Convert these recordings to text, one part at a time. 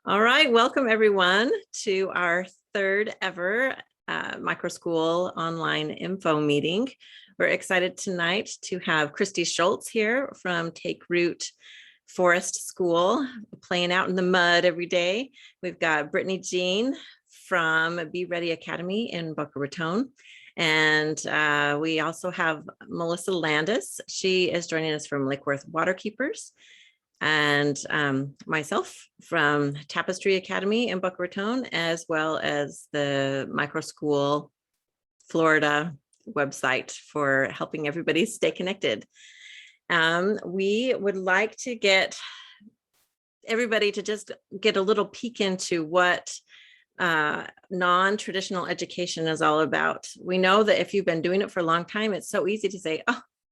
All right, welcome everyone to our third ever Microschool online info meeting. We're excited tonight to have Christy Schultz here from Take Root Forest School, playing out in the mud every day. We've got Brittany Jean from BReady Academy in Boca Raton. And we also have Melissa Landis. She is joining us from Lake Worth Waterkeepers. And myself from Tapestry Academy in Boca Raton, as well as the Microschool Florida website for helping everybody stay connected. We would like to get everybody to just get a little peek into what non-traditional education is all about. We know that if you've been doing it for a long time, it's so easy to say,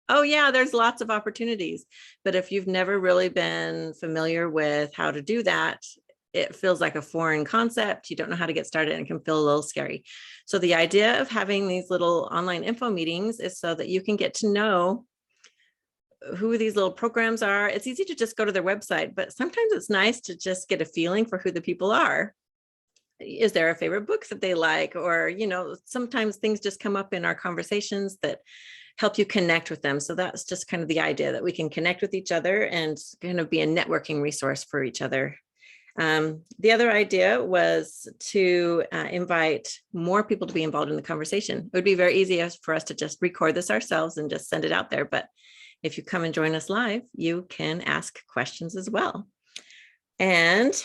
oh yeah, there's lots of opportunities. But if you've never really been familiar with how to do that, it feels like a foreign concept. You don't know how to get started and it can feel a little scary. So the idea of having these little online info meetings is so that you can get to know who these little programs are. It's easy to just go to their website, but sometimes it's nice to just get a feeling for who the people are. Is there a favorite book that they like? Or, sometimes things just come up in our conversations that help you connect with them. So that's just kind of the idea, that we can connect with each other and kind of be a networking resource for each other. The other idea was to invite more people to be involved in the conversation. It would be very easy for us to just record this ourselves and just send it out there. But if you come and join us live, you can ask questions as well. And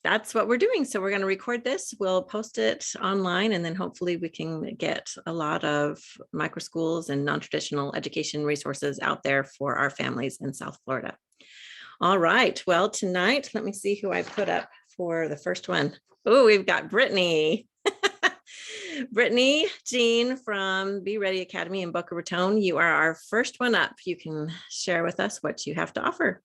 that's what we're doing. So we're going to record this. We'll post it online, and then hopefully we can get a lot of microschools and non-traditional education resources out there for our families in South Florida. All right. Well, tonight, let me see who I put up for the first one. Oh, we've got Brittany. Brittany Jean from BReady Academy in Boca Raton. You are our first one up. You can share with us what you have to offer.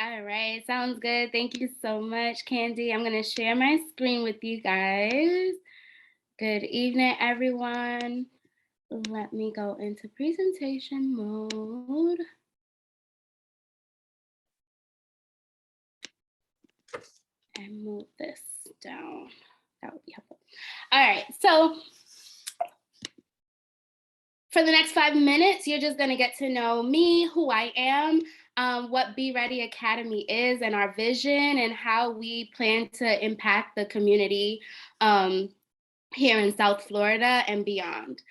All right, sounds good. Thank you so much, Candy. I'm going to share my screen with you guys. Good evening, everyone. Let me go into presentation mode. And move this down. That would be helpful. All right, so for the next 5 minutes, you're just going to get to know me, who I am, what BReady Academy is, and our vision, and how we plan to impact the community here in South Florida and beyond.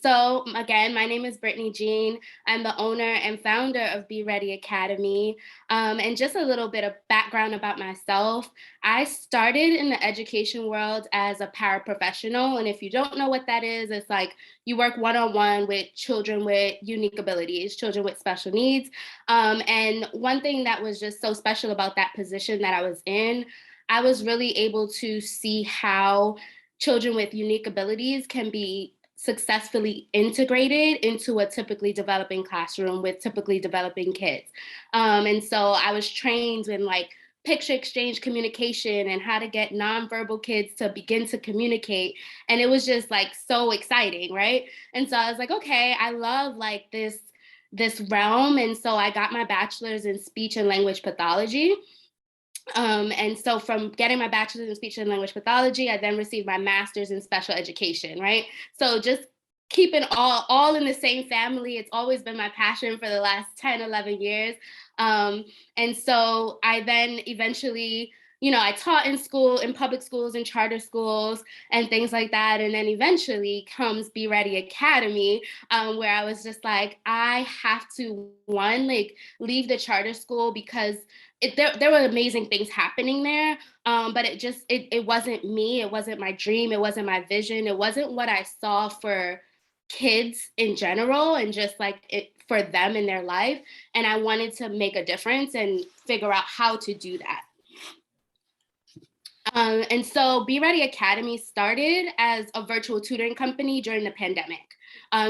So again, my name is Brittany Jean. I'm the owner and founder of BReady Academy. And just a little bit of background about myself. I started in the education world as a paraprofessional. And if you don't know what that is, it's like you work one-on-one with children with unique abilities, children with special needs. And one thing that was just so special about that position that I was in, I was really able to see how children with unique abilities can be successfully integrated into a typically developing classroom with typically developing kids. And so I was trained in picture exchange communication and how to get nonverbal kids to begin to communicate. And it was just so exciting, right? And so I was like, okay, I love this realm. And so I got my bachelor's in speech and language pathology. And so from getting my bachelor's in speech and language pathology, I then received my master's in special education, right? So just keeping all in the same family. It's always been my passion for the last 10, 11 years. And so I then eventually, I taught in public schools and charter schools and things like that. And then eventually comes BReady Academy, where I was just like, I have to, leave the charter school because there were amazing things happening there, but it wasn't me. It wasn't my dream. It wasn't my vision. It wasn't what I saw for kids in general and just it for them in their life. And I wanted to make a difference and figure out how to do that. And so BReady Academy started as a virtual tutoring company during the pandemic.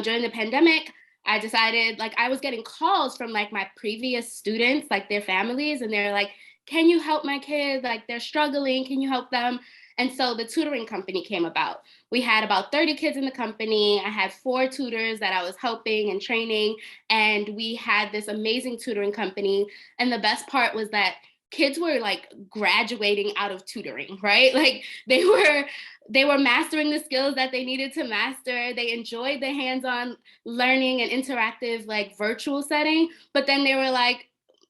During the pandemic, I decided I was getting calls from my previous students, their families, and they're like, can you help my kids? They're struggling, can you help them? And so the tutoring company came about. We had about 30 kids in the company. I had 4 tutors that I was helping and training, and we had this amazing tutoring company. And the best part was that kids were like graduating out of tutoring, right? Like they were mastering the skills that they needed to master. They enjoyed the hands-on learning and interactive like virtual setting, but then they were like,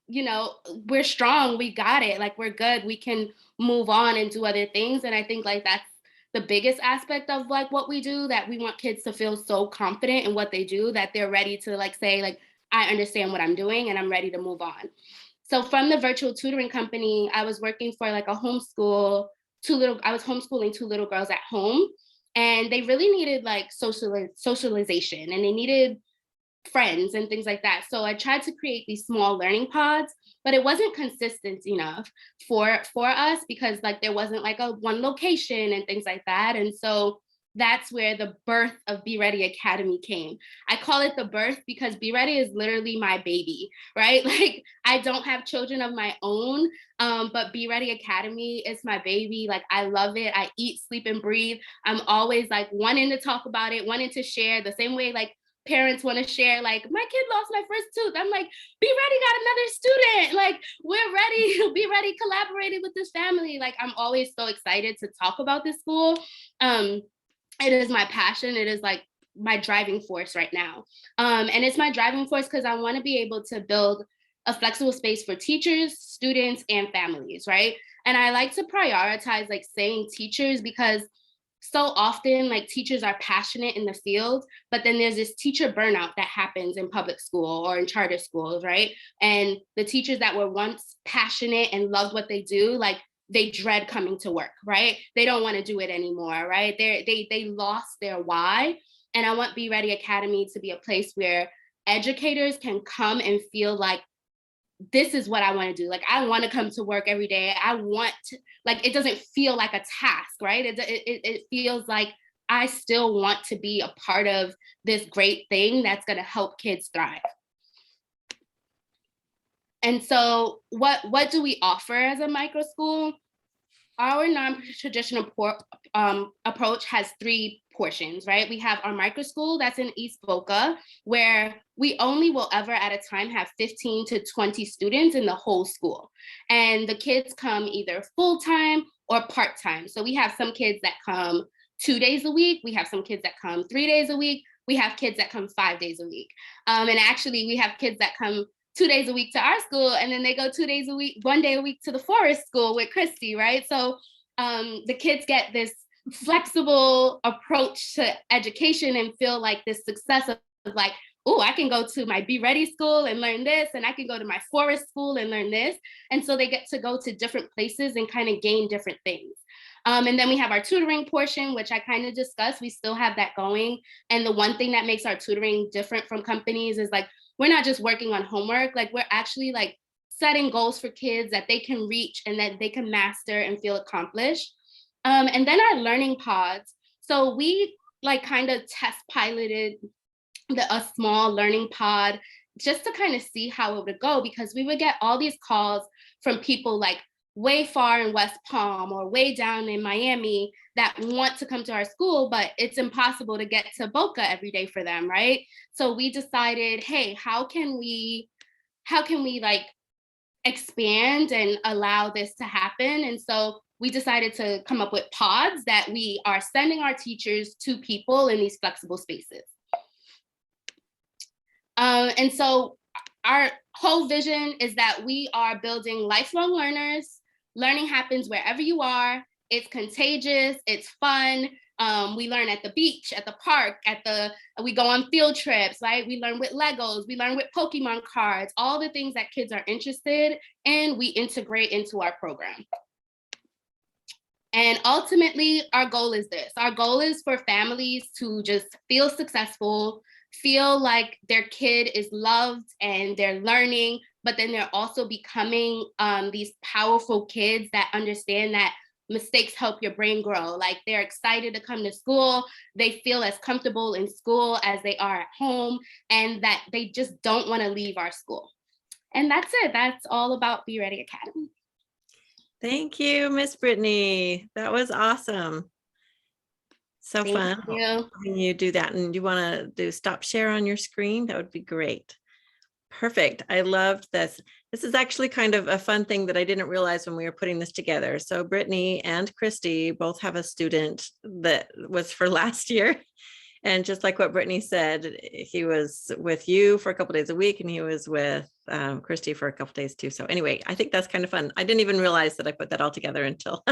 you know, we're strong, we got it, like we're good, we can move on and do other things. And I think like that's the biggest aspect of like what we do, that we want kids to feel so confident in what they do that they're ready to like say like, I understand what I'm doing and I'm ready to move on. So from the virtual tutoring company, I was working for like a homeschool, I was homeschooling 2 little girls at home, and they really needed like socialization, and they needed friends and things like that. So I tried to create these small learning pods, but it wasn't consistent enough for us, because like there wasn't like a one location and things like that. And so that's where the birth of BReady Academy came. I call it the birth because BReady is literally my baby, right? Like I don't have children of my own, but BReady Academy is my baby. Like I love it. I eat, sleep, and breathe. I'm always like wanting to talk about it, wanting to share, the same way like parents want to share, like my kid lost my first tooth. I'm like, BReady got another student. Like we're ready. BReady collaborated with this family. Like I'm always so excited to talk about this school. It is my passion. It is like my driving force right now. And it's my driving force because I want to be able to build a flexible space for teachers, students, and families, right? And I like to prioritize like saying teachers because so often like teachers are passionate in the field, but then there's this teacher burnout that happens in public school or in charter schools, right? And the teachers that were once passionate and loved what they do, like they dread coming to work, right? They don't want to do it anymore, right? They lost their why. And I want BReady Academy to be a place where educators can come and feel like, this is what I want to do. Like, I want to come to work every day. I want to, like, it doesn't feel like a task, right? It feels like I still want to be a part of this great thing that's going to help kids thrive. And so what do we offer as a microschool? Our non-traditional approach has 3 portions, right? We have our microschool that's in East Boca, where we only will ever at a time have 15 to 20 students in the whole school. And the kids come either full-time or part-time. So we have some kids that come 2 days a week. We have some kids that come 3 days a week. We have kids that come 5 days a week. And actually we have kids that come 2 days a week to our school, and then they go 2 days a week, 1 day a week to the forest school with Christy, right? So the kids get this flexible approach to education and feel like this success of like, oh, I can go to my BReady school and learn this, and I can go to my forest school and learn this. And so they get to go to different places and kind of gain different things. And then we have our tutoring portion, which I kind of discussed. We still have that going. And the one thing that makes our tutoring different from companies is like, we're not just working on homework, like we're actually like setting goals for kids that they can reach and that they can master and feel accomplished. And then our learning pods. So we like kind of test piloted a small learning pod just to kind of see how it would go, because we would get all these calls from people like way far in West Palm or way down in Miami that want to come to our school, but it's impossible to get to Boca every day for them, right? So we decided, hey, how can we like expand and allow this to happen? And so we decided to come up with pods that we are sending our teachers to people in these flexible spaces. And so our whole vision is that we are building lifelong learners. Learning happens wherever you are. It's contagious, it's fun. We learn at the beach, at the park, we go on field trips, right? We learn with Legos, we learn with Pokemon cards, all the things that kids are interested in, we integrate into our program. And ultimately, our goal is this. Our goal is for families to just feel successful, feel like their kid is loved and they're learning, but then they're also becoming these powerful kids that understand that mistakes help your brain grow. Like they're excited to come to school. They feel as comfortable in school as they are at home, and that they just don't want to leave our school. And that's it. That's all about BReady Academy. Thank you, Miss Brittany. That was awesome. So fun. Thank you. When you do that, and you want to do stop share on your screen, that would be great. Perfect. I loved this. This is actually kind of a fun thing that I didn't realize when we were putting this together. So Brittany and Christy both have a student that was for last year. And just like what Brittany said, he was with you for a couple days a week, and he was with Christy for a couple days too. So anyway, I think that's kind of fun. I didn't even realize that I put that all together until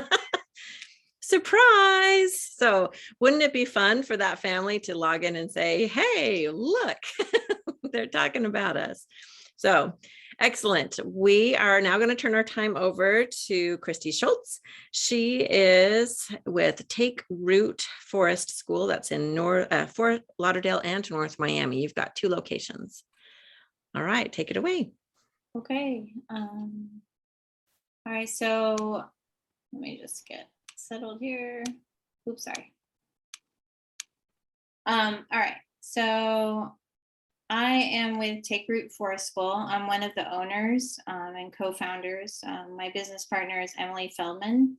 surprise. So wouldn't it be fun for that family to log in and say, hey, look, they're talking about us. So excellent. We are now going to turn our time over to Christy Schultz. She is with Take Root Forest School. That's in Fort Lauderdale and North Miami. You've got 2 locations. All right, take it away. Okay. All right, so let me just get settled here. Oops, sorry. All right, so I am with Take Root Forest School. I'm one of the owners and co-founders. My business partner is Emily Feldman.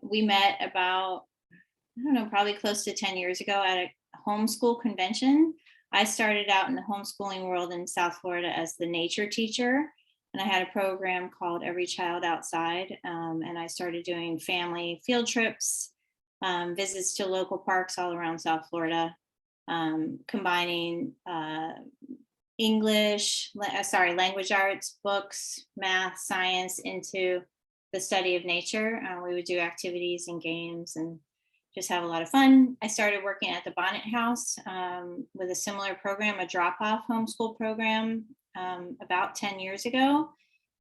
We met about, I don't know, probably close to 10 years ago at a homeschool convention. I started out in the homeschooling world in South Florida as the nature teacher. And I had a program called Every Child Outside. And I started doing family field trips, visits to local parks all around South Florida, combining language arts, books, math, science into the study of nature. We would do activities and games and just have a lot of fun. I started working at the Bonnet House with a similar program, a drop-off homeschool program, about 10 years ago.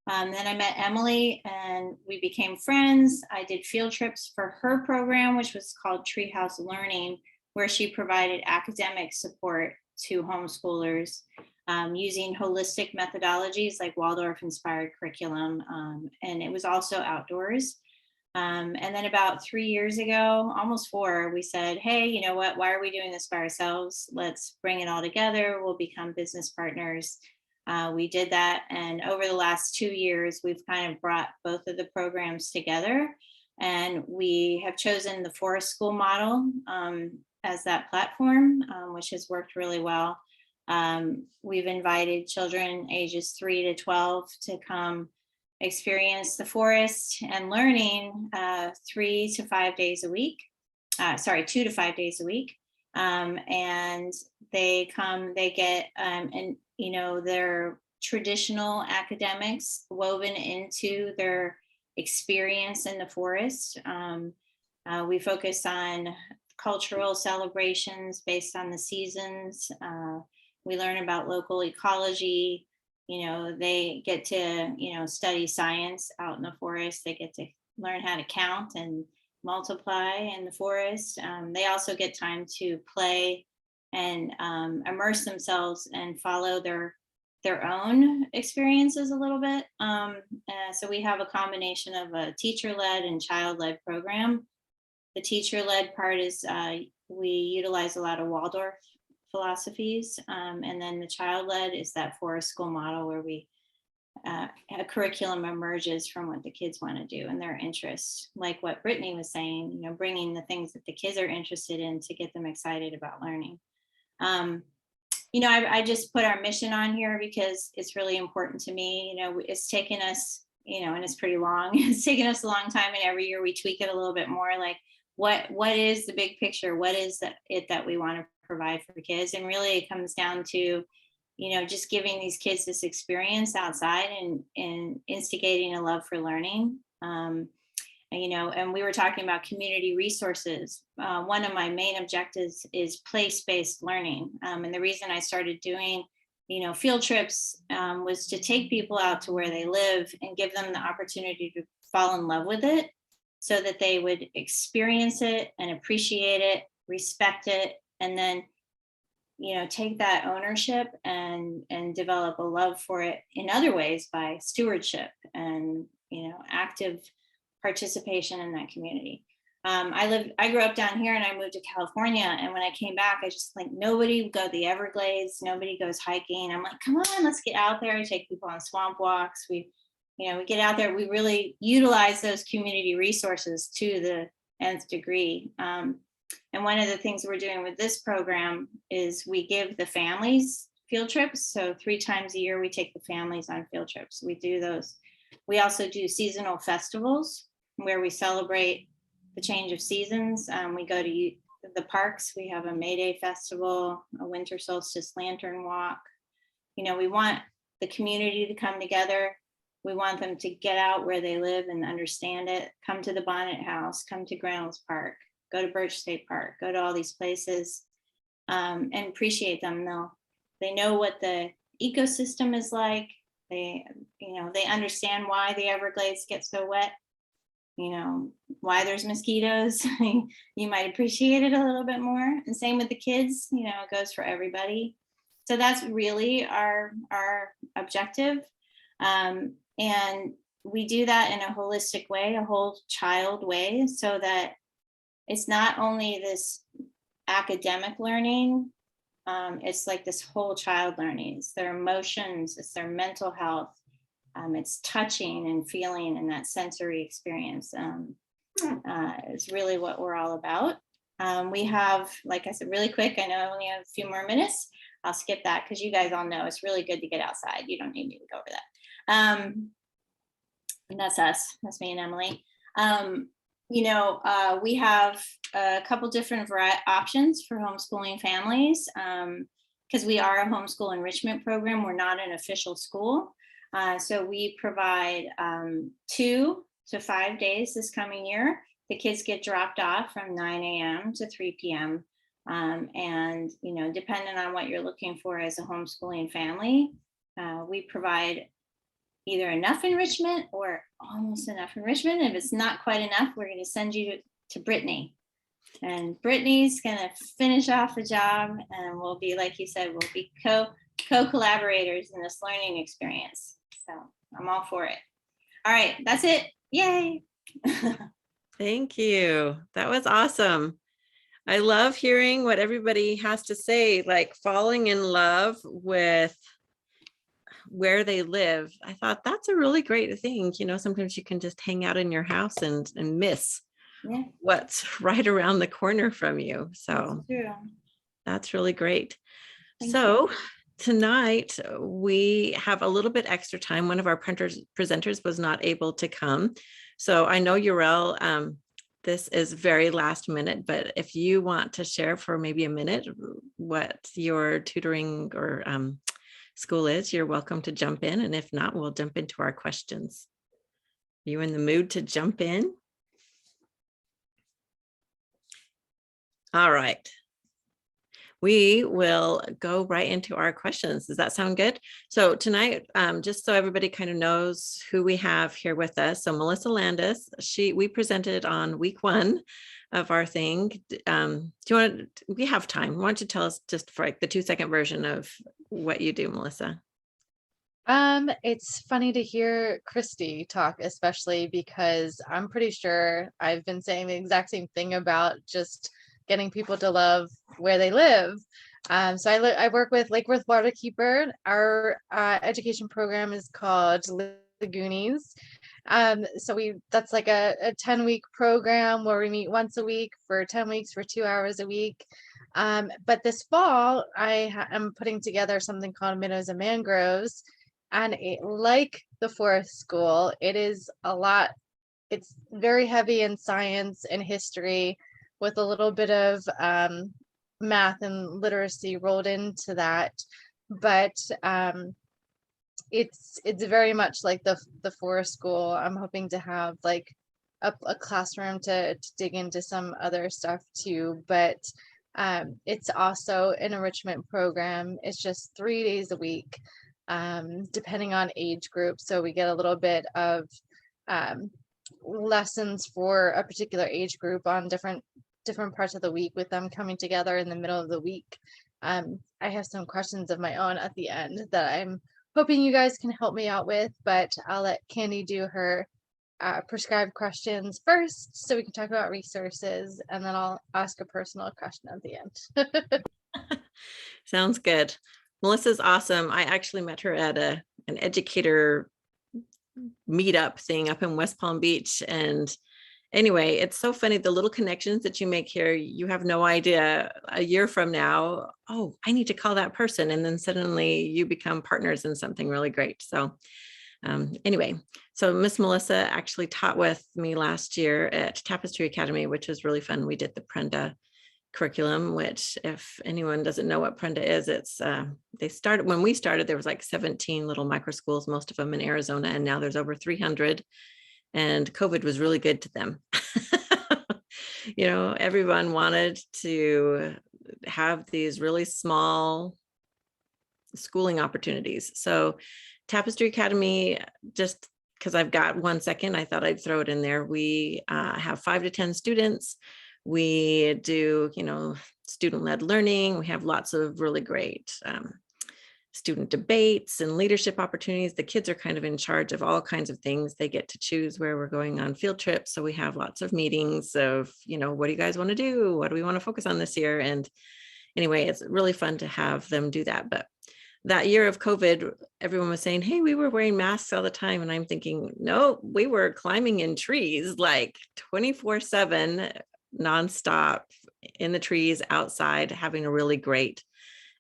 Then I met Emily and we became friends. I did field trips for her program, which was called Treehouse Learning, where she provided academic support to homeschoolers using holistic methodologies like Waldorf-inspired curriculum. And it was also outdoors. And then about 3 years ago, almost 4, we said, hey, you know what, why are we doing this by ourselves? Let's bring it all together. We'll become business partners. We did that. And over the last 2 years, we've kind of brought both of the programs together. And we have chosen the Forest School model as that platform, which has worked really well. We've invited children ages 3 to 12 to come experience the forest and learning 2 to 5 days a week. And they come, they get, their traditional academics woven into their experience in the forest. We focus on cultural celebrations based on the seasons. We learn about local ecology. They get to, study science out in the forest. They get to learn how to count and multiply in the forest. They also get time to play and immerse themselves and follow their own experiences a little bit. So we have a combination of a teacher-led and child-led program. The teacher-led part is we utilize a lot of Waldorf philosophies. And then the child-led is that Forest School model where a curriculum emerges from what the kids want to do and their interests. Like what Brittany was saying, bringing the things that the kids are interested in to get them excited about learning. I just put our mission on here because it's really important to me. It's taken us, and it's pretty long. It's taken us a long time, and every year we tweak it a little bit more. Like, what is the big picture? What is it that we want to provide for kids? And really, it comes down to, just giving these kids this experience outside and instigating a love for learning. And we were talking about community resources. One of my main objectives is place-based learning. And the reason I started doing, field trips was to take people out to where they live and give them the opportunity to fall in love with it so that they would experience it and appreciate it, respect it, and then, take that ownership and develop a love for it in other ways by stewardship and, active participation in that community. I grew up down here and I moved to California. And when I came back, I just nobody would go to the Everglades. Nobody goes hiking. I'm like, come on, let's get out there. I take people on swamp walks. We get out there. We really utilize those community resources to the nth degree. And one of the things we're doing with this program is we give the families field trips. So 3 times a year, we take the families on field trips. We do those. We also do seasonal festivals where we celebrate the change of seasons. We go to the parks. We have a May Day festival, a winter solstice lantern walk. You know, we want the community to come together. We want them to get out where they live and understand it. Come to the Bonnet House, come to Grounds Park, go to Birch State Park, go to all these places, and appreciate them. They know what the ecosystem is like. They understand why the Everglades get so wet. You know, why there's mosquitoes. You might appreciate it a little bit more. And same with the kids, you know, it goes for everybody. So that's really our objective. And we do that in a holistic way, a whole child way, so that it's not only this academic learning, it's like this whole child learning. It's their emotions, it's their mental health, it's touching and feeling and that sensory experience. It's really what we're all about. We have, like I said, really quick, I know I only have a few more minutes. I'll skip that because you guys all know it's really good to get outside. You don't need me to go over that. And that's us, that's me and Emily. We have a couple different options for homeschooling families because we are a homeschool enrichment program. We're not an official school. So we provide 2 to 5 days this coming year. The kids get dropped off from 9 a.m. to 3 p.m. And, you know, depending on what you're looking for as a homeschooling family, we provide either enough enrichment or almost enough enrichment. If it's not quite enough, we're going to send you to Brittany. And Brittany's going to finish off the job, and we'll be, like you said, we'll be co-collaborators in this learning experience. So I'm all for it. All right, that's it. Yay. Thank you. That was awesome. I love hearing what everybody has to say, like falling in love with where they live. I thought that's a really great thing. You know, sometimes you can just hang out in your house and miss what's right around the corner from you. So that's really great. Thank you. Tonight we have a little bit extra time. One of our presenters was not able to come. So I know Yuill, this is very last minute, but if you want to share for maybe a minute what your tutoring or school is, you're welcome to jump in. And if not, we'll jump into our questions. Are you in the mood to jump in? All right. We will go right into our questions. Does that sound good? So tonight, just so everybody kind of knows who we have here with us. So Melissa Landis, we presented on week 1 of our thing. We have time. Why don't you tell us just for like the 2-second version of what you do, Melissa? It's funny to hear Christy talk, especially because I'm pretty sure I've been saying the exact same thing about just getting people to love where they live. So I work with Lake Worth Waterkeeper. Our education program is called Lagoonies. So that's like a 10-week program where we meet once a week for 10 weeks for 2 hours a week. But this fall, I am putting together something called Minnows and Mangroves. And like the forest school, it is it's very heavy in science and history with a little bit of math and literacy rolled into that. But it's very much like the forest school. I'm hoping to have like a classroom to dig into some other stuff too. But it's also an enrichment program. It's just 3 days a week, depending on age group. So we get a little bit of lessons for a particular age group on different parts of the week with them coming together in the middle of the week. I have some questions of my own at the end that I'm hoping you guys can help me out with, but I'll let Candy do her prescribed questions first so we can talk about resources, and then I'll ask a personal question at the end. Sounds good. Melissa's awesome. I actually met her at an educator meetup thing up in West Palm Beach, and anyway, it's so funny, the little connections that you make here, you have no idea a year from now, oh, I need to call that person. And then suddenly you become partners in something really great. So anyway, so Miss Melissa actually taught with me last year at Tapestry Academy, which was really fun. We did the Prenda curriculum, which if anyone doesn't know what Prenda is, it's they started when we started, there was like 17 little micro schools, most of them in Arizona, and now there's over 300. And COVID was really good to them. You know, everyone wanted to have these really small schooling opportunities. So Tapestry Academy, just because I've got 1 second, I thought I'd throw it in there. We have 5 to 10 students. We do, you know, student-led learning. We have lots of really great student debates and leadership opportunities. The kids are kind of in charge of all kinds of things. They get to choose where we're going on field trips. So we have lots of meetings of, you know, what do you guys want to do? What do we want to focus on this year? And anyway, it's really fun to have them do that. But that year of COVID, everyone was saying, hey, we were wearing masks all the time. And I'm thinking, no, we were climbing in trees like 24/7, nonstop in the trees outside, having a really great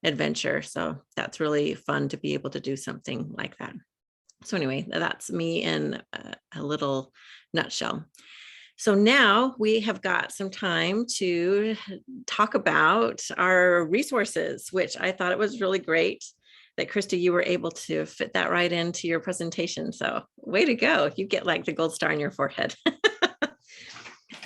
adventure. So that's really fun to be able to do something like that. So anyway, that's me in a little nutshell. So now we have got some time to talk about our resources, which I thought it was really great that Christy, you were able to fit that right into your presentation. So way to go. You get like the gold star on your forehead.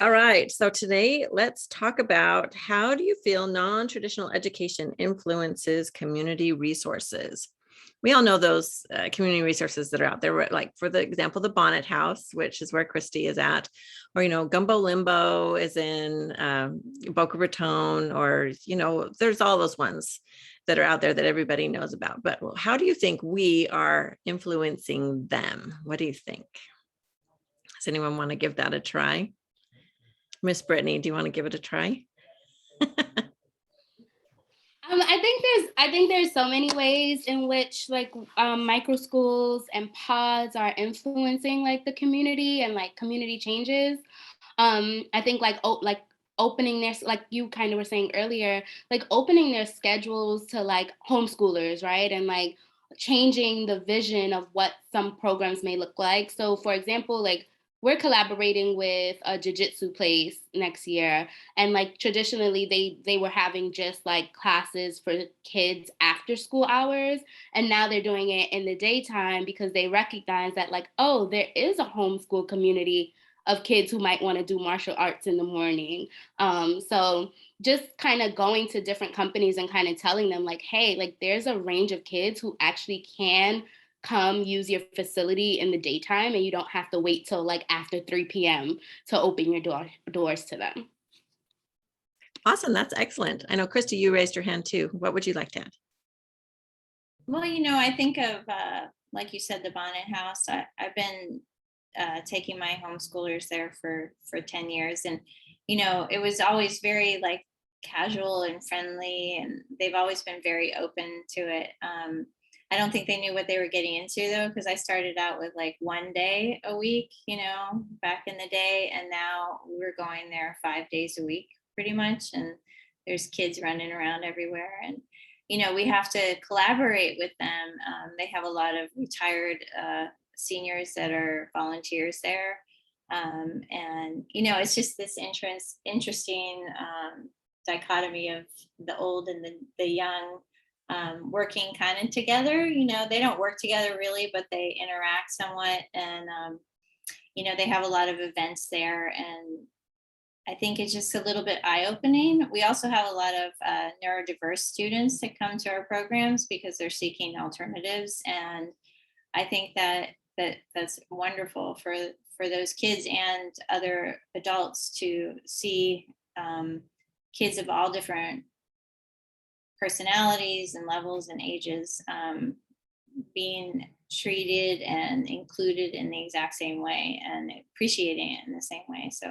All right, so today let's talk about how do you feel non-traditional education influences community resources? We all know those community resources that are out there, like for the example, the Bonnet House, which is where Christy is at, or, you know, Gumbo Limbo is in Boca Raton, or, you know, there's all those ones that are out there that everybody knows about. But how do you think we are influencing them? What do you think? Does anyone want to give that a try? Miss Brittany, do you want to give it a try? I think there's so many ways in which like micro schools and pods are influencing like the community and like community changes. I think like opening their, like you kind of were saying earlier, like opening their schedules to like homeschoolers, right? And like changing the vision of what some programs may look like. So for example, like we're collaborating with a jiu-jitsu place next year. And like traditionally they were having just like classes for kids after school hours. And now they're doing it in the daytime because they recognize that like, oh, there is a homeschool community of kids who might want to do martial arts in the morning. So just kind of going to different companies and kind of telling them like, hey, like there's a range of kids who actually can come use your facility in the daytime, and you don't have to wait till like after 3 p.m. to open your doors to them. Awesome, that's excellent. I know, Christy, you raised your hand too. What would you like to add? Well, you know, I think of, like you said, the Bonnet House. I've been taking my homeschoolers there for 10 years. And, you know, it was always very like casual and friendly, and they've always been very open to it. I don't think they knew what they were getting into though, because I started out with like 1 day a week, you know, back in the day. And now we're going there 5 days a week pretty much. And there's kids running around everywhere. And, you know, we have to collaborate with them. They have a lot of retired seniors that are volunteers there. And, you know, it's just this interesting dichotomy of the old and the young. Working kind of together. You know, they don't work together really, but they interact somewhat. And, you know, they have a lot of events there. And I think it's just a little bit eye-opening. We also have a lot of neurodiverse students that come to our programs because they're seeking alternatives. And I think that's wonderful for those kids and other adults to see kids of all different personalities and levels and ages being treated and included in the exact same way and appreciating it in the same way. So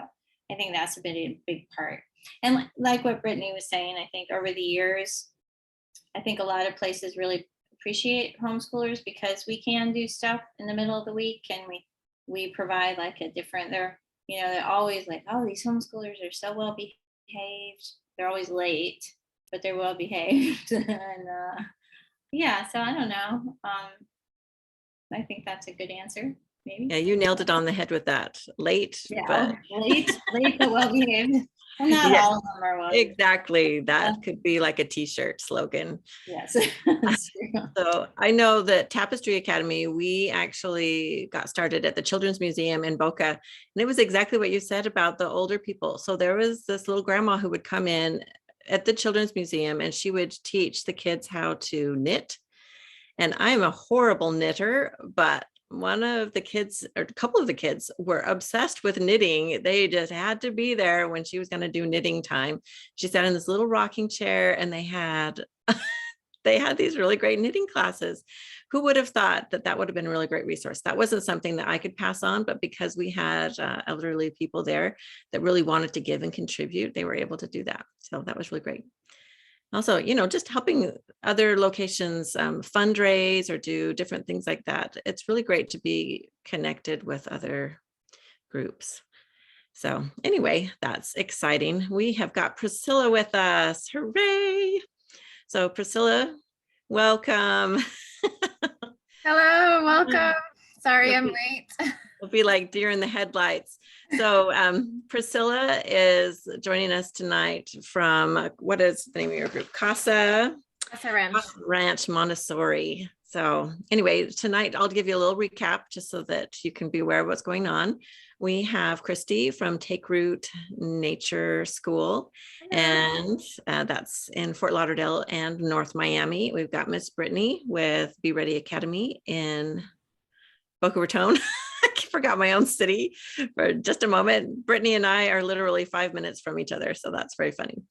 I think that's a big part. And like what Brittany was saying, I think over the years, I think a lot of places really appreciate homeschoolers because we can do stuff in the middle of the week, and we provide like a different, you know, they're always like, oh, these homeschoolers are so well behaved. They're always late, but they're well behaved. And yeah, so I don't know. I think that's a good answer, maybe. Yeah, you nailed it on the head with that. Late, Yeah, but late but well behaved. Well, not yeah, all of them are well behaved. exactly. That could be like a t-shirt slogan. Yes, that's true. So I know that Tapestry Academy, we actually got started at the Children's Museum in Boca. And it was exactly what you said about the older people. So there was this little grandma who would come in at the Children's Museum and she would teach the kids how to knit. And I'm a horrible knitter, but one of the kids, or a couple of the kids, were obsessed with knitting. They just had to be there when she was going to do knitting time. She sat in this little rocking chair and they had these really great knitting classes. Who would have thought that that would have been a really great resource? That wasn't something that I could pass on, but because we had elderly people there that really wanted to give and contribute, they were able to do that. So that was really great. Also, you know, just helping other locations fundraise or do different things like that. It's really great to be connected with other groups. So anyway, that's exciting. We have got Precilla with us. Hooray! So Precilla, welcome. Hello, welcome. Sorry, I'm Okay. late. We'll be like deer in the headlights. So Precilla is joining us tonight from, what is the name of your group? Casa Ranch Montessori. So anyway, tonight I'll give you a little recap just so that you can be aware of what's going on. We have Christy from Take Root Nature School, and that's in Fort Lauderdale and North Miami. We've got Miss Brittany with BReady Academy in Boca Raton. I forgot my own city for just a moment. Brittany and I are literally 5 minutes from each other, so that's very funny.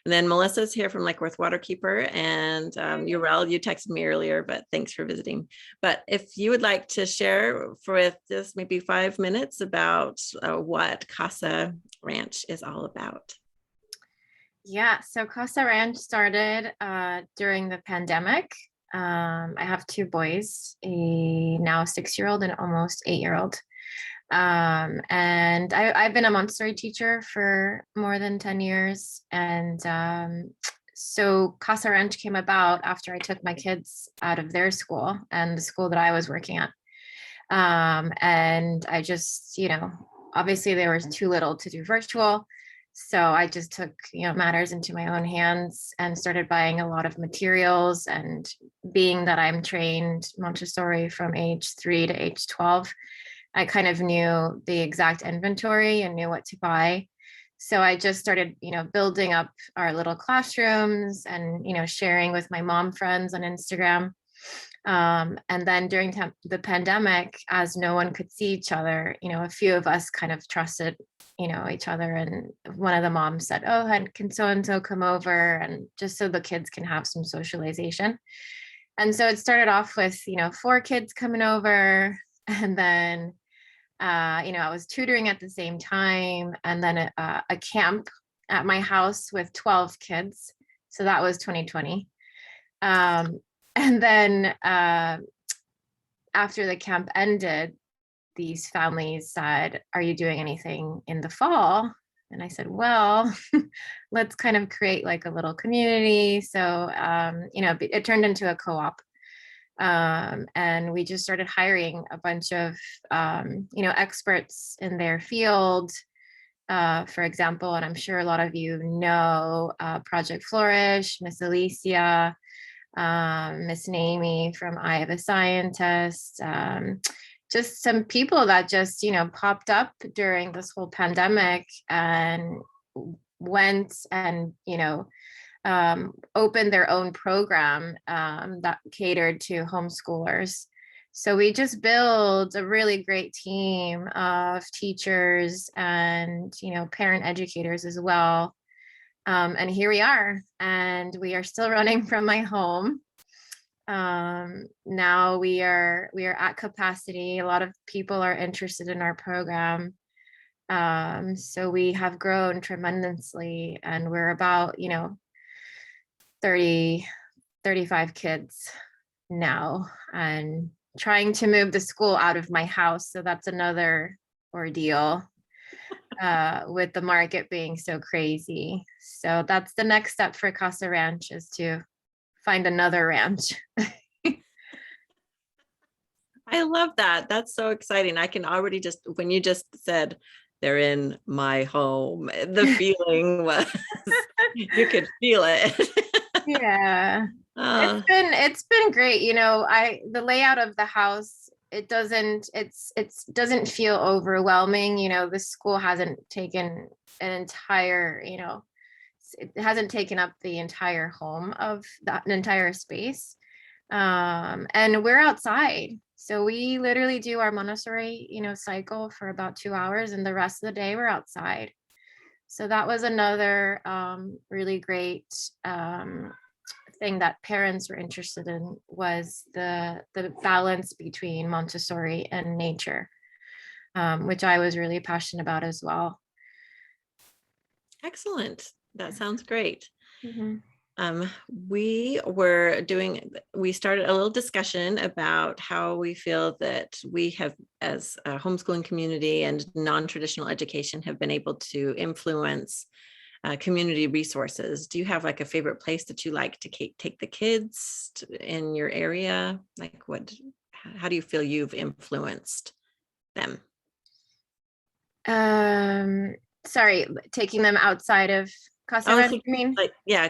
And then Melissa's here from Lake Worth Waterkeeper, and Yuill, you texted me earlier, but thanks for visiting. But if you would like to share with just maybe 5 minutes about what Casa Ranch is all about. Yeah, so Casa Ranch started during the pandemic. I have two boys, a now 6-year-old and almost 8-year-old. And I've been a Montessori teacher for more than 10 years. And so Casa Ranch came about after I took my kids out of their school and the school that I was working at. And I just, you know, obviously they were too little to do virtual. So I just took, you know, matters into my own hands and started buying a lot of materials. And being that I'm trained Montessori from age 3 to age 12, I kind of knew the exact inventory and knew what to buy. So I just started, you know, building up our little classrooms and, you know, sharing with my mom friends on Instagram. And then during the pandemic, as no one could see each other, you know, a few of us kind of trusted, you know, each other. And one of the moms said, oh, can so-and-so come over? And just so the kids can have some socialization. And so it started off with, you know, 4 kids coming over. And then, you know, I was tutoring at the same time. And then a camp at my house with 12 kids. So that was 2020. And then after the camp ended, these families said, are you doing anything in the fall? And I said, well, let's kind of create like a little community. So, you know, it turned into a co-op. And we just started hiring a bunch of, you know, experts in their field. For example, and I'm sure a lot of you know, Project Flourish, Miss Alicia, Miss Naomi from Eye of a Scientist, just some people that just, you know, popped up during this whole pandemic and went and, you know, opened their own program that catered to homeschoolers. So we just built a really great team of teachers and, you know, parent educators as well. And here we are, and we are still running from my home. Now we are at capacity. A lot of people are interested in our program. So we have grown tremendously, and we're about, you know, 35 kids now, and trying to move the school out of my house. So that's another ordeal. with the market being so crazy. So that's the next step for Casa Ranch, is to find another ranch. I love that. That's so exciting. I can already just, when you just said they're in my home, the feeling was, you could feel it. Yeah. Uh, It's been great. The layout of the house, it doesn't feel overwhelming. The school hasn't taken an entire, it hasn't taken up the entire home of that an entire space. And we're outside. So we literally do our Montessori, cycle for about 2 hours, and the rest of the day we're outside. So that was another really great thing that parents were interested in, was the balance between Montessori and nature, which I was really passionate about as well. Excellent. That sounds great. Mm-hmm. We started a little discussion about how we feel that we have, as a homeschooling community and non-traditional education, have been able to influence community resources. Do you have like a favorite place that you like to take the kids in your area? Like how do you feel you've influenced them? Sorry, taking them outside of Casa Ranch, you mean?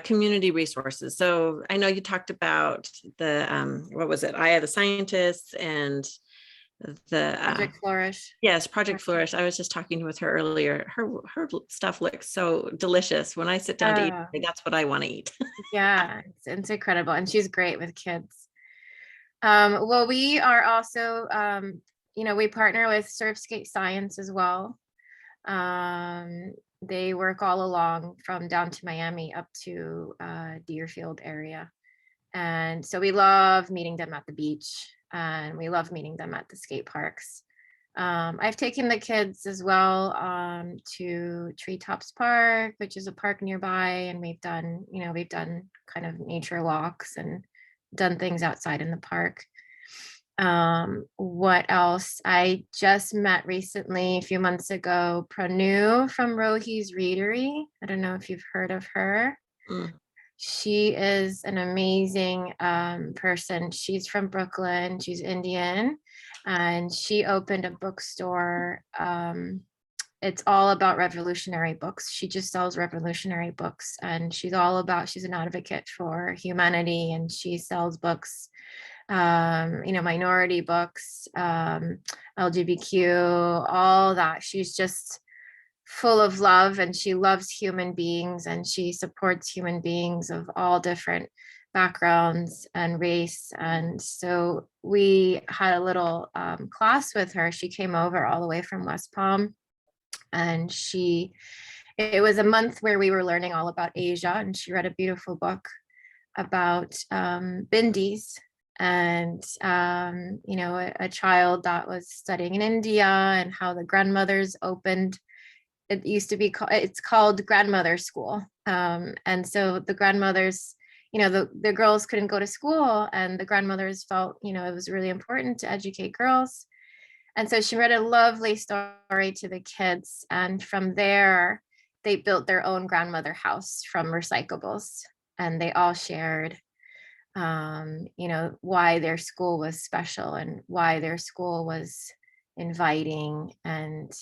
Community resources. So I know you talked about the, what was it? I Have the Scientists and the Project Flourish. Yes, Project Flourish. I was just talking with her earlier. Her stuff looks so delicious. When I sit down to eat, that's what I want to eat. Yeah, it's incredible. And she's great with kids. Well, we are also, we partner with Surfskate Science as well. They work all along from down to Miami up to Deerfield area. And so we love meeting them at the beach, and we love meeting them at the skate parks. I've taken the kids as well to Treetops Park, which is a park nearby, and we've done kind of nature walks and done things outside in the park. What else? I just met recently, a few months ago, Pranu from Rohi's Readery. I don't know if you've heard of her. She is an amazing person. She's from Brooklyn. She's Indian, and she opened a bookstore. It's all about revolutionary books. She just sells revolutionary books, and she's an advocate for humanity, and she sells books, minority books, LGBTQ, all that. She's just full of love, and she loves human beings, and she supports human beings of all different backgrounds and race. And so we had a little class with her. She came over all the way from West Palm, and it was a month where we were learning all about Asia, and she read a beautiful book about bindis, and a child that was studying in India, and how the grandmothers opened. It used to be it's called grandmother school, and so the grandmothers, the girls couldn't go to school, and the grandmothers felt it was really important to educate girls. And so she read a lovely story to the kids, and from there they built their own grandmother house from recyclables, and they all shared why their school was special, and why their school was inviting, and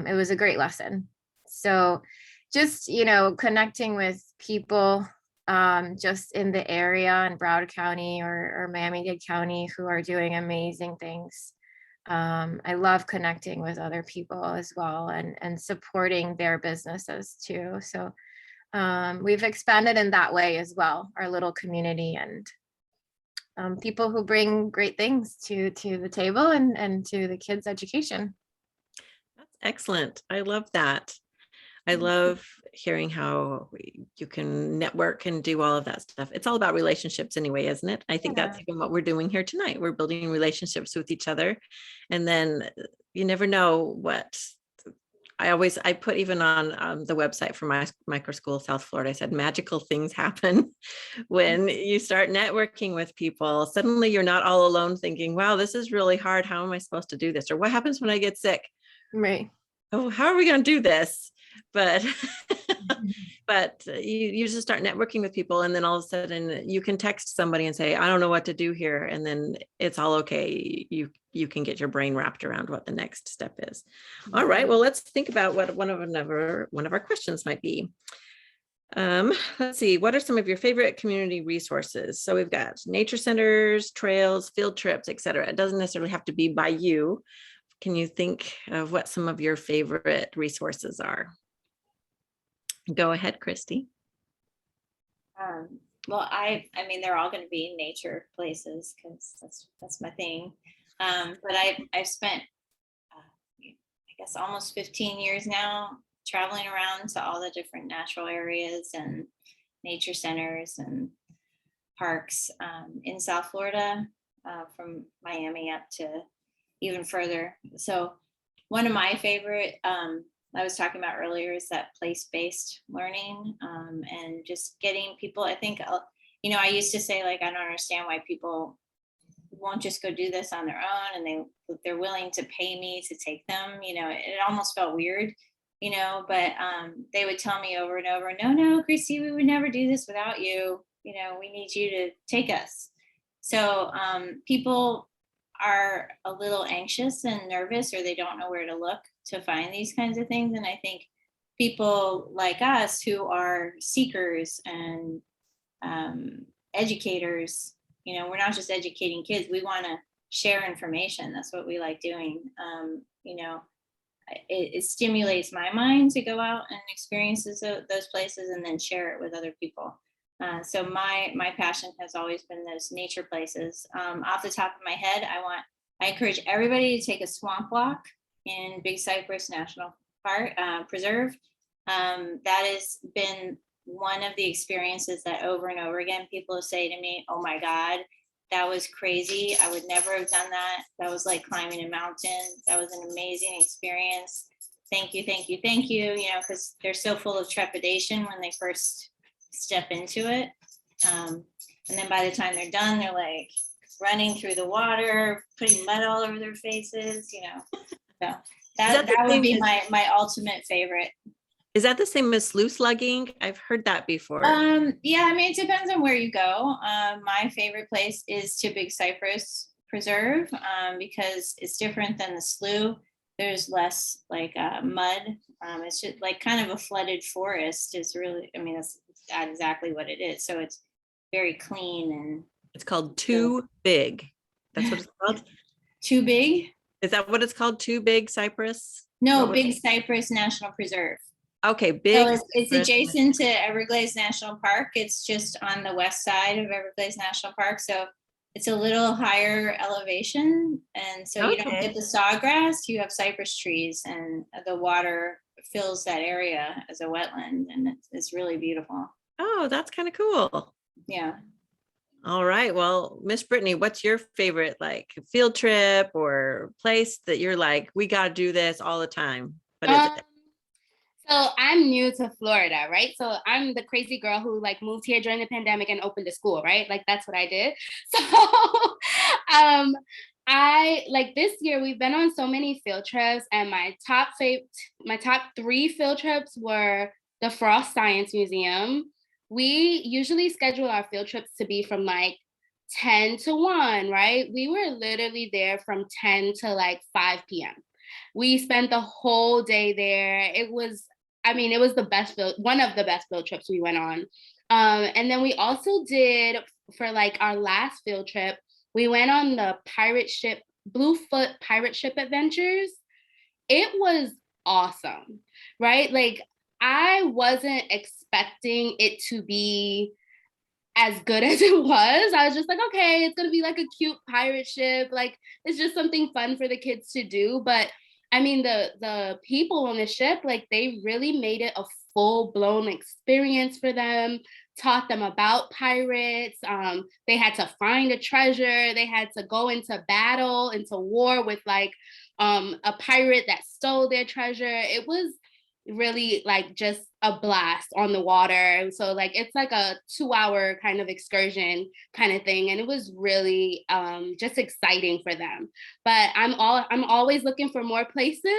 it was a great lesson. So just connecting with people just in the area in Broward County or Miami-Dade County who are doing amazing things. I love connecting with other people as well, and supporting their businesses too. So we've expanded in that way as well, our little community, and people who bring great things to the table and to the kids' education. That's excellent. I love that. I love hearing how you can network and do all of that stuff. It's all about relationships anyway, isn't it? I think that's even what we're doing here tonight. We're building relationships with each other. And then you never know what I put even on the website for my Microschool South Florida, I said magical things happen when you start networking with people. Suddenly you're not all alone thinking, wow, this is really hard. How am I supposed to do this? Or what happens when I get sick? Right. oh, how are we going to do this? But but you just start networking with people, and then all of a sudden you can text somebody and say, I don't know what to do here, and then it's all okay. You can get your brain wrapped around what the next step is. All right, well, let's think about what one of our questions might be. Let's see, what are some of your favorite community resources? So we've got nature centers, trails, field trips, etc. It doesn't necessarily have to be by you. Can you think of what some of your favorite resources are? Go ahead, Christy. Well, I mean, they're all going to be nature places because that's my thing. But I've spent, I guess, almost 15 years now traveling around to all the different natural areas and nature centers and parks in South Florida, from Miami up to even further. So one of my favorite, I was talking about earlier, is that place-based learning, and just getting people, I think, I used to say, like, I don't understand why people won't just go do this on their own, and they're willing to pay me to take them. It almost felt weird, but they would tell me over and over, no, Christy, we would never do this without you. We need you to take us. So people are a little anxious and nervous, or they don't know where to look to find these kinds of things. And I think people like us who are seekers and educators, we're not just educating kids, we want to share information. That's what we like doing. It stimulates my mind to go out and experience those places and then share it with other people. So my passion has always been those nature places. Off the top of my head, I encourage everybody to take a swamp walk in Big Cypress National Park Preserve. That has been one of the experiences that over and over again people say to me, oh my God, that was crazy. I would never have done that. That was like climbing a mountain. That was an amazing experience. Thank you, thank you, thank you. Because they're so full of trepidation when they first step into it. And then by the time they're done, they're like running through the water, putting mud all over their faces, So that would be my ultimate favorite. Is that the same as sluice lugging? I've heard that before. Yeah, I mean, it depends on where you go. My favorite place is to Big Cypress Preserve, because it's different than the slough. There's less like mud. It's just like kind of a flooded forest. It's really, I mean, that's exactly what it is. So it's very clean, and it's called Too Big. That's what it's called? Too Big? Is that what it's called? Too Big Cypress? No, Big Cypress National Preserve. Okay, big. So it's adjacent to Everglades National Park. It's just on the west side of Everglades National Park. So it's a little higher elevation. And so you don't get the sawgrass, you have cypress trees, and the water fills that area as a wetland, and it's really beautiful. Oh, that's kind of cool. Yeah. All right. Well, Miss Brittany, what's your favorite like field trip or place that you're like, we got to do this all the time? What is it? So I'm new to Florida, right? So I'm the crazy girl who like moved here during the pandemic and opened a school, right? Like that's what I did. So I like this year we've been on so many field trips, and my top 3 field trips were the Frost Science Museum. We usually schedule our field trips to be from like 10 to 1, right? We were literally there from 10 to like 5 p.m. We spent the whole day there. It was the best one of the best field trips we went on. And then we also did, for like our last field trip, we went on the Bluefoot pirate ship adventures. It was awesome, right? Like I wasn't expecting it to be as good as it was. I was just like, okay, it's gonna be like a cute pirate ship. Like it's just something fun for the kids to do. But I mean, the people on the ship, like they really made it a full-blown experience for them, taught them about pirates. They had to find a treasure. They had to go into battle, into war with like a pirate that stole their treasure. It really like just a blast on the water. So like it's like a 2-hour kind of excursion kind of thing, and it was really just exciting for them. But I'm always looking for more places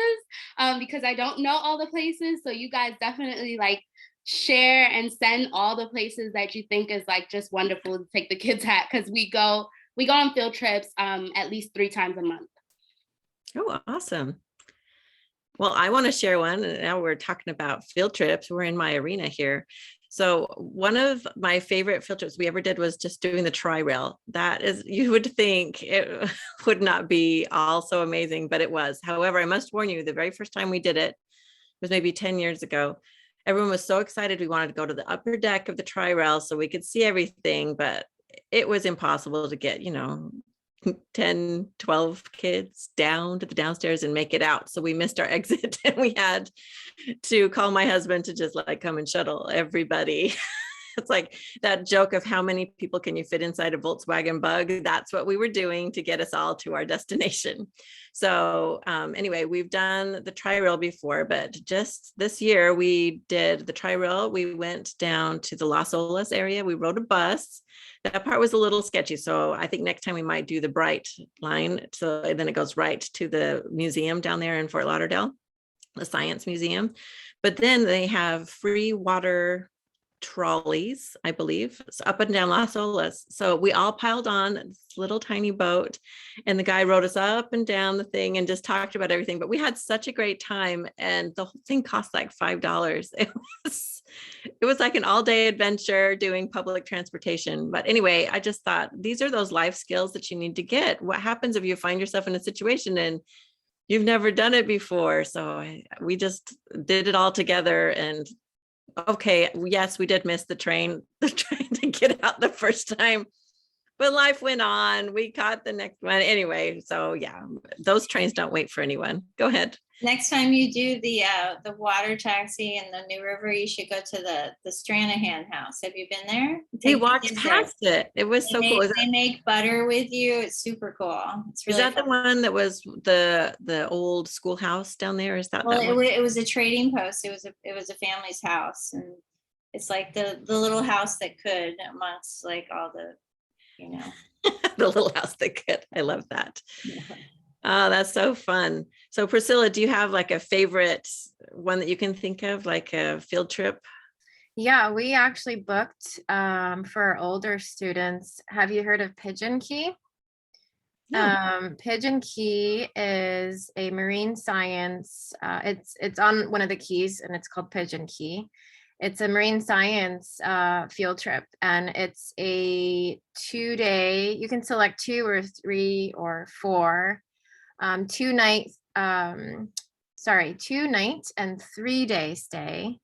because I don't know all the places. So you guys definitely like share and send all the places that you think is like just wonderful to take the kids at, because we go on field trips at least 3 times a month. Oh, awesome. Well, I want to share one, and now we're talking about field trips. We're in my arena here. So one of my favorite field trips we ever did was just doing the tri-rail. That is, you would think it would not be all so amazing, but it was. However, I must warn you, the very first time we did it was maybe 10 years ago. Everyone was so excited. We wanted to go to the upper deck of the tri-rail so we could see everything, but it was impossible to get, 10, 12 kids down to the downstairs and make it out. So we missed our exit, and we had to call my husband to just like come and shuttle everybody. It's like that joke of how many people can you fit inside a Volkswagen Bug? That's what we were doing to get us all to our destination. So anyway, we've done the tri-rail before, but just this year we did the tri-rail. We went down to the Las Olas area. We rode a bus. That part was a little sketchy. So I think next time we might do the Bright line. So then it goes right to the museum down there in Fort Lauderdale, the Science Museum. But then they have free water trolleys, I believe, so up and down Las Olas. So we all piled on this little tiny boat, and the guy rode us up and down the thing and just talked about everything. But we had such a great time, and the whole thing cost like $5. It was like an all-day adventure doing public transportation. But anyway, I just thought these are those life skills that you need to get. What happens if you find yourself in a situation and you've never done it before? So we just did it all together. And okay, yes, we did miss the train to get out the first time, but life went on. We caught the next one anyway. So yeah, those trains don't wait for anyone. Go ahead. Next time you do the water taxi in the New River, you should go to the Stranahan house. Have you been there? We walked past it. It was so cool. They make butter with you. It's super cool. It's really is that fun. the one that was the old schoolhouse down there? Is that Well, that one? it was a trading post. It was a family's house, and it's like the little house that could amongst like all the, The little house that could. I love that. Yeah. Oh, that's so fun. So Precilla, do you have like a favorite one that you can think of, like a field trip? Yeah, we actually booked for our older students. Have you heard of Pigeon Key? No. Pigeon Key is a marine science. It's on one of the keys, and it's called Pigeon Key. It's a marine science field trip, and it's a 2-day. You can select 2 or 3 or 4. 2 nights. 2 nights and 3-day stay.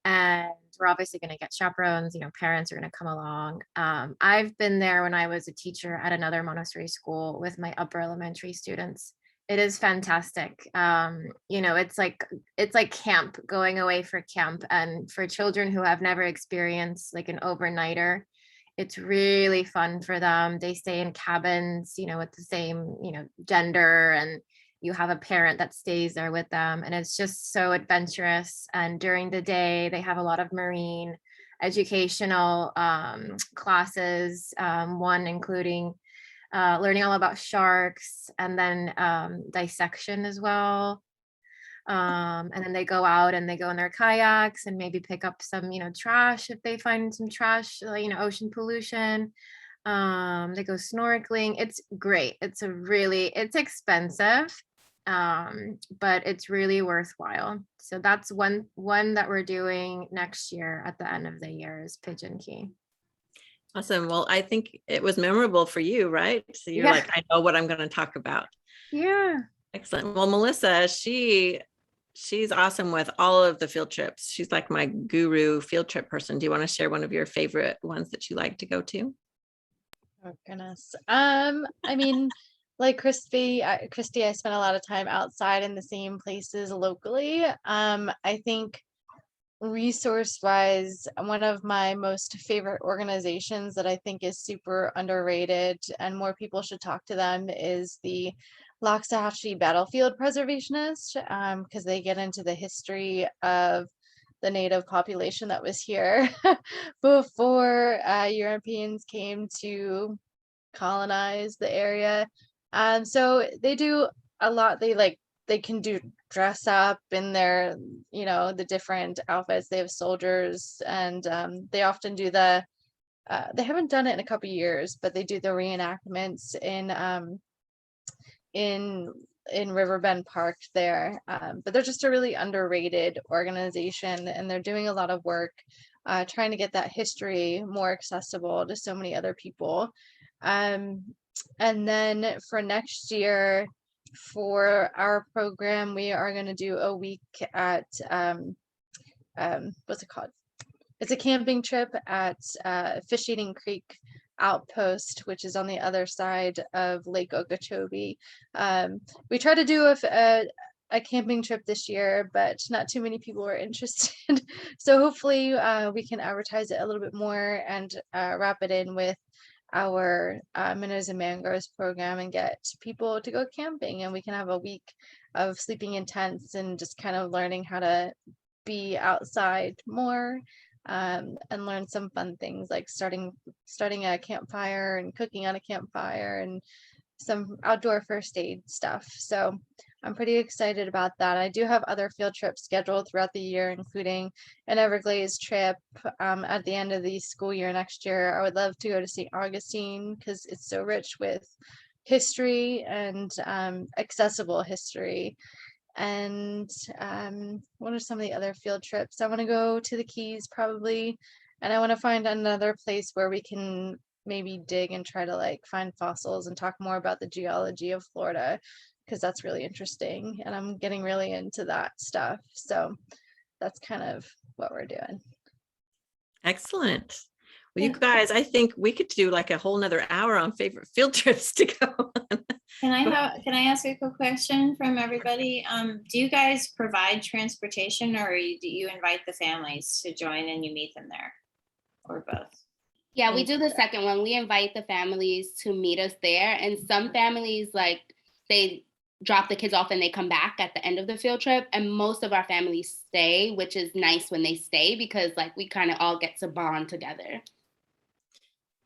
And we're obviously going to get chaperones, parents are going to come along. I've been there when I was a teacher at another Montessori school with my upper elementary students. It is fantastic. It's like camp, going away for camp. And for children who have never experienced like an overnighter, it's really fun for them. They stay in cabins, with the same, gender, and you have a parent that stays there with them. And it's just so adventurous. And during the day, they have a lot of marine educational classes, one including learning all about sharks, and then dissection as well. And then they go out and they go in their kayaks and maybe pick up some, trash if they find some trash, ocean pollution. They go snorkeling. It's great. It's expensive, but it's really worthwhile. So that's one that we're doing next year at the end of the year is Pigeon Key. Awesome. Well, I think it was memorable for you, right? So you're like, I know what I'm going to talk about. Yeah. Excellent. Well, Melissa, she's awesome with all of the field trips. She's like my guru field trip person. Do you want to share one of your favorite ones that you like to go to? Oh goodness. I mean, like Christy, I spent a lot of time outside in the same places locally. I think resource wise, one of my most favorite organizations that I think is super underrated and more people should talk to them is the Loxahatchee battlefield preservationist, because they get into the history of the native population that was here before Europeans came to colonize the area. So they do a lot. They can do dress up in their, the different outfits. They have soldiers, and they often do they haven't done it in a couple years, but they do the reenactments in Riverbend Park there. But they're just a really underrated organization, and they're doing a lot of work trying to get that history more accessible to so many other people. And then for next year, for our program, we are going to do a week at what's it called? It's a camping trip at Fish Eating Creek Outpost, which is on the other side of Lake Okeechobee. We tried to do a camping trip this year, but not too many people were interested. So hopefully we can advertise it a little bit more and wrap it in with our Minnows and Mangroves program and get people to go camping, and we can have a week of sleeping in tents and just kind of learning how to be outside more, and learn some fun things like starting a campfire and cooking on a campfire and some outdoor first aid stuff. So I'm pretty excited about that. I do have other field trips scheduled throughout the year, including an Everglades trip at the end of the school year next year. I would love to go to St. Augustine because it's so rich with history and accessible history. And what are some of the other field trips? I want to go to the Keys probably, and I want to find another place where we can maybe dig and try to find fossils and talk more about the geology of Florida, because that's really interesting and I'm getting really into that stuff. So that's kind of what we're doing. Excellent. Well, you guys, I think we could do a whole nother hour on favorite field trips to go on. Can I ask a quick question from everybody? Do you guys provide transportation, or do you invite the families to join and you meet them there, or both? Yeah, we do the second one. We invite the families to meet us there, and some families they drop the kids off and they come back at the end of the field trip, and most of our families stay, which is nice when they stay because we kind of all get to bond together.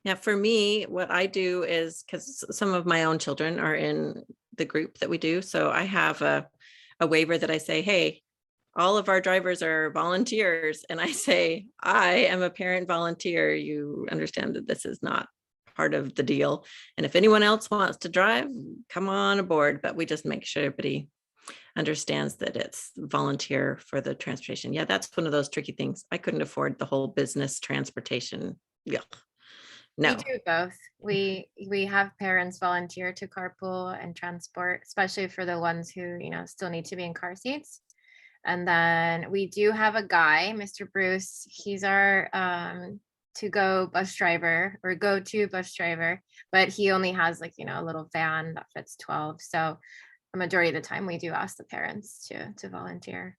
Yeah, for me, what I do is, because some of my own children are in the group that we do, so I have a waiver that I say, hey, all of our drivers are volunteers, and I say, I am a parent volunteer. You understand that this is not part of the deal, and if anyone else wants to drive, come on aboard. But we just make sure everybody understands that it's volunteer for the transportation. Yeah, that's one of those tricky things. I couldn't afford the whole business transportation. Yeah. No. We do both. We have parents volunteer to carpool and transport, especially for the ones who, still need to be in car seats. And then we do have a guy, Mr. Bruce. He's our go-to bus driver, but he only has a little van that fits 12. So the majority of the time we do ask the parents to volunteer.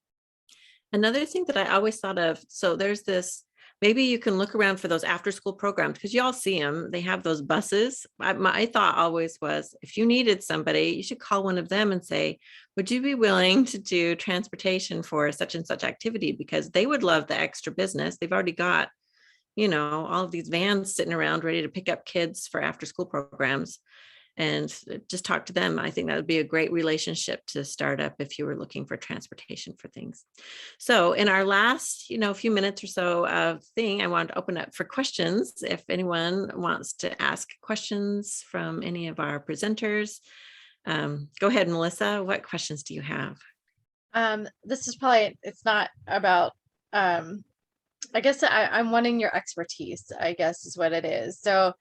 Another thing that I always thought of, so there's this, maybe you can look around for those after school programs, because you all see them. They have those buses. My thought always was, if you needed somebody, you should call one of them and say, would you be willing to do transportation for such and such activity? Because they would love the extra business. They've already got, all of these vans sitting around ready to pick up kids for after school programs. And just talk to them. I think that would be a great relationship to start up if you were looking for transportation for things. So in our last, few minutes or so of thing, I want to open up for questions. If anyone wants to ask questions from any of our presenters, go ahead, Melissa. What questions do you have? This is probably, it's not about, I guess I'm wanting your expertise, I guess is what it is. So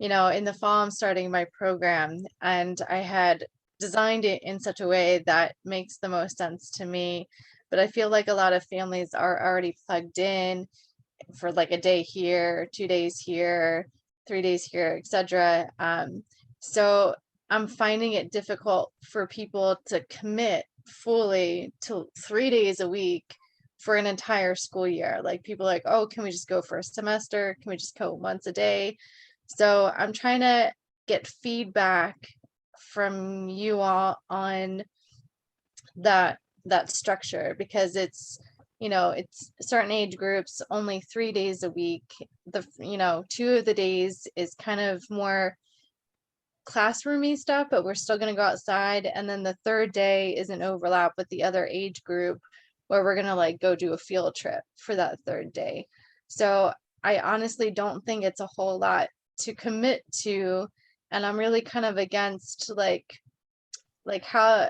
in the fall, I'm starting my program, and I had designed it in such a way that makes the most sense to me. But I feel like a lot of families are already plugged in for a day here, 2 days here, 3 days here, etc. So I'm finding it difficult for people to commit fully to 3 days a week for an entire school year. People are like, oh, can we just go for a semester? Can we just go once a day? So I'm trying to get feedback from you all on that structure, because it's, it's certain age groups only 3 days a week. 2 of the days is kind of more classroomy stuff, but we're still going to go outside. And then the third day is an overlap with the other age group where we're going to like go do a field trip for that third day. So I honestly don't think it's a whole lot to commit to. And I'm really kind of against like how,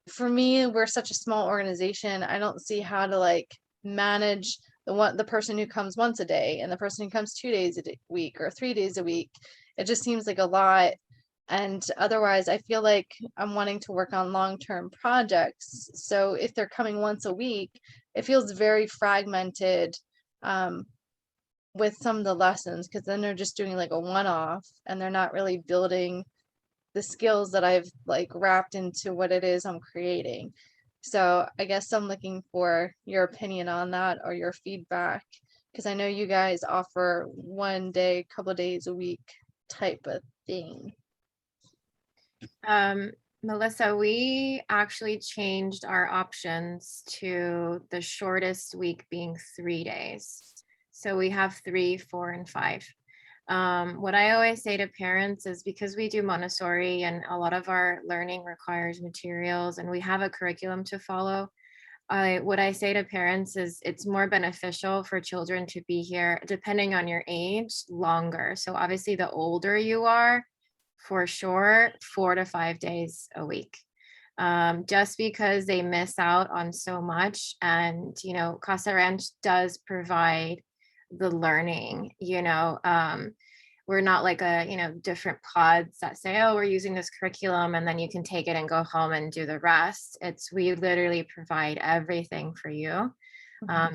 for me, we're such a small organization. I don't see how to like manage the person who comes once a day and the person who comes 2 days a week or 3 days a week. It just seems like a lot. And otherwise, I feel like I'm wanting to work on long-term projects. So if they're coming once a week, it feels very fragmented with some of the lessons, because then they're just doing like a one-off and they're not really building the skills that I've like wrapped into what it is I'm creating. So I guess I'm looking for your opinion on that or your feedback, because I know you guys offer 1 day, couple days a week type of thing. Melissa, we actually changed our options to the shortest week being 3 days. So we have 3, 4, and 5. What I always say to parents is, because we do Montessori and a lot of our learning requires materials and we have a curriculum to follow, what I say to parents is it's more beneficial for children to be here, depending on your age, longer. So obviously the older you are, for sure, 4 to 5 days a week. Just because they miss out on so much. And, Casa Ranch does provide the learning, we're not like different pods that say, oh, we're using this curriculum and then you can take it and go home and do the rest. We literally provide everything for you.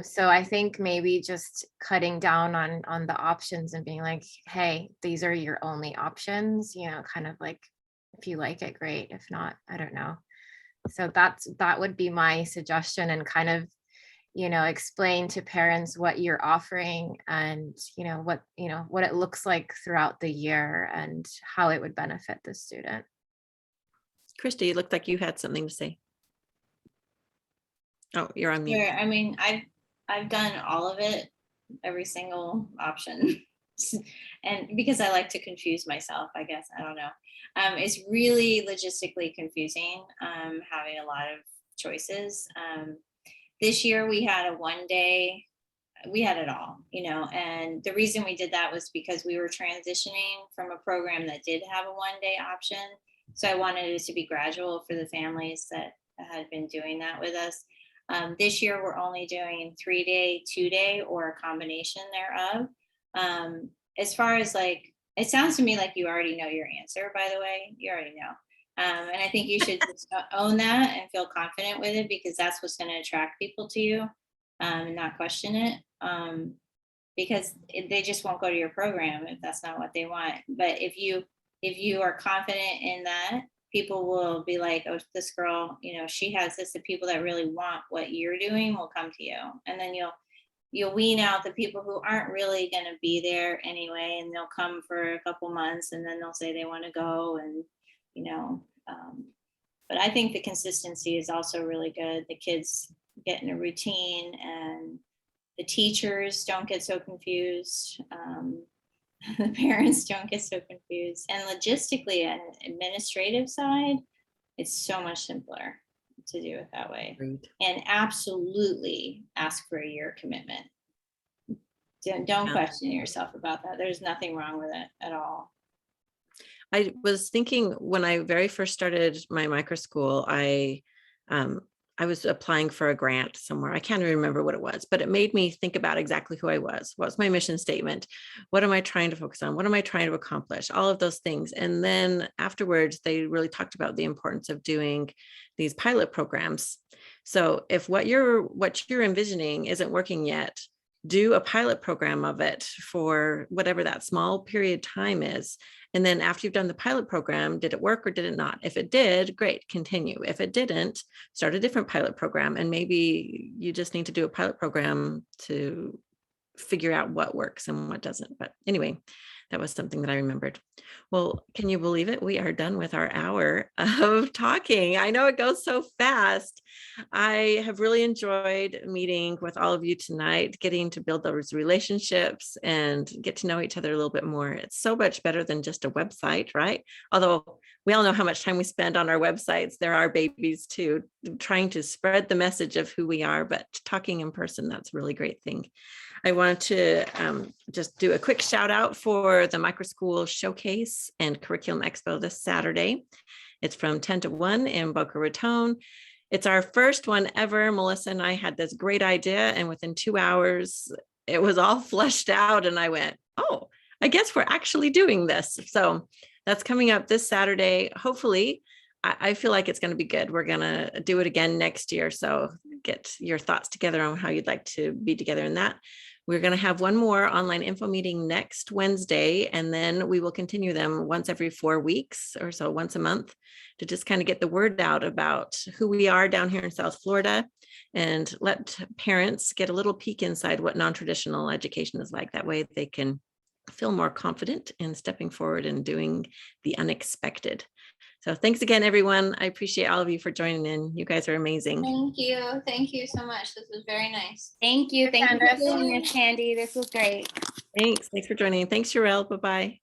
So I think maybe just cutting down on the options and being like, hey, these are your only options, kind of like, if you like it, great. If not, I don't know. So that would be my suggestion, and kind of, explain to parents what you're offering and, what it looks like throughout the year and how it would benefit the student. Christy, it looked like you had something to say. Oh, you're on mute. Sure. I mean, I've done all of it, every single option. And because I like to confuse myself, I guess, I don't know. It's really logistically confusing, having a lot of choices. This year we had a 1 day, we had it all, and the reason we did that was because we were transitioning from a program that did have a 1 day option. So I wanted it to be gradual for the families that had been doing that with us. This year we're only doing 3 day, 2 day, or a combination thereof. As far as like, it sounds to me like you already know your answer, by the way, you already know. And I think you should just own that and feel confident with it, because that's what's going to attract people to you, and not question it, because they just won't go to your program if that's not what they want. But if you are confident in that, people will be like, oh, this girl, she has this. The people that really want what you're doing will come to you, and then you'll wean out the people who aren't really going to be there anyway, and they'll come for a couple months and then they'll say they want to go, and but I think the consistency is also really good. The kids get in a routine and the teachers don't get so confused. The parents don't get so confused. And logistically, and administrative side, it's so much simpler to do it that way. Agreed. And absolutely ask for a year commitment. Don't question yourself about that. There's nothing wrong with it at all. I was thinking when I very first started my Microschool, I was applying for a grant somewhere. I can't even remember what it was, but it made me think about exactly who I was. What's my mission statement? What am I trying to focus on? What am I trying to accomplish? All of those things. And then afterwards, they really talked about the importance of doing these pilot programs. So if what you're envisioning isn't working yet, do a pilot program of it for whatever that small period time is. And then after you've done the pilot program, did it work or did it not? If it did, great, continue. If it didn't, start a different pilot program. And maybe you just need to do a pilot program to figure out what works and what doesn't. But anyway, that was something that I remembered. Well, can you believe it? We are done with our hour of talking. I know it goes so fast. I have really enjoyed meeting with all of you tonight, getting to build those relationships and get to know each other a little bit more. It's so much better than just a website, right? Although we all know how much time we spend on our websites. There are babies too, trying to spread the message of who we are, but talking in person, that's a really great thing. I want to just do a quick shout out for the Microschool Showcase and Curriculum Expo this Saturday. It's from 10 to 1 in Boca Raton. It's our first one ever. Melissa and I had this great idea, and within 2 hours, it was all fleshed out. And I went, oh, I guess we're actually doing this. So that's coming up this Saturday. Hopefully, I feel like it's going to be good. We're going to do it again next year. So get your thoughts together on how you'd like to be together in that. We're going to have one more online info meeting next Wednesday, and then we will continue them once every 4 weeks or so, once a month, to just kind of get the word out about who we are down here in South Florida and let parents get a little peek inside what non-traditional education is like. That way they can feel more confident in stepping forward and doing the unexpected. So thanks again, everyone. I appreciate all of you for joining in. You guys are amazing. Thank you. Thank you so much. This was very nice. Thank you. Thank you for Candace. doing this, Candy. This was great. Thanks. Thanks for joining. Thanks, Yuill. Bye-bye.